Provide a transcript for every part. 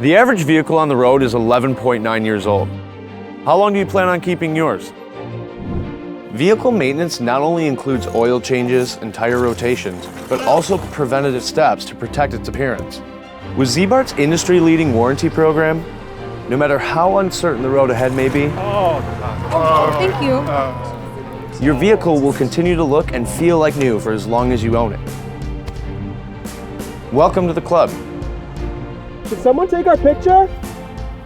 The average vehicle on the road is 11.9 years old. How long do you plan on keeping yours? Vehicle maintenance not only includes oil changes and tire rotations, but also preventative steps to protect its appearance. With Ziebart's industry-leading warranty program, no matter how uncertain the road ahead may be, Thank you. your vehicle will continue to look and feel like new for as long as you own it. Welcome to the club. Can someone take our picture?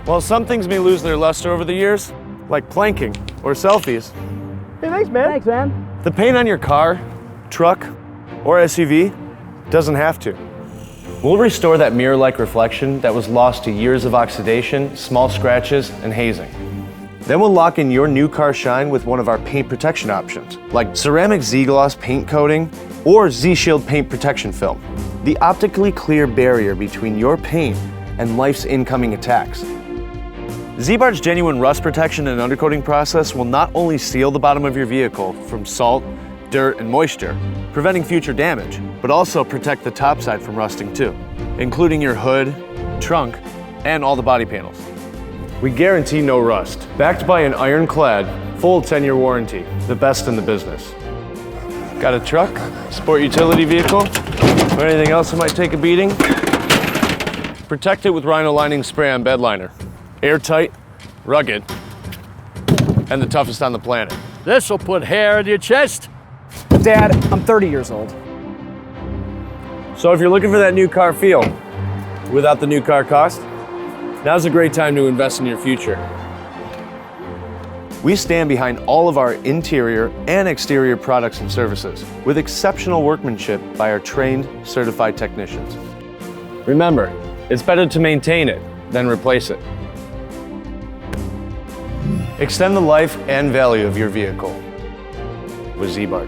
While some things may lose their luster over the years, like planking or selfies, Hey, thanks, man. Thanks, man. the paint on your car, truck, or SUV doesn't have to. We'll restore that mirror-like reflection that was lost to years of oxidation, small scratches, and hazing. Then we'll lock in your new car shine with one of our paint protection options, like ceramic Z-Gloss paint coating or Z-Shield paint protection film, the optically clear barrier between your paint and life's incoming attacks. Ziebart's genuine rust protection and undercoating process will not only seal the bottom of your vehicle from salt, dirt, and moisture, preventing future damage, but also protect the top side from rusting too, including your hood, trunk, and all the body panels. We guarantee no rust, backed by an ironclad, full 10-year warranty, the best in the business. Got a truck, sport utility vehicle, or anything else that might take a beating? Protect it with Rhino-Linings Spray-On Bed Liner. Airtight, rugged, and the toughest on the planet. This'll put hair on your chest. Dad, I'm 30 years old. So if you're looking for that new car feel, without the new car cost, now's a great time to invest in your future. We stand behind all of our interior and exterior products and services with exceptional workmanship by our trained, certified technicians. Remember, it's better to maintain it than replace it. Extend the life and value of your vehicle with Ziebart.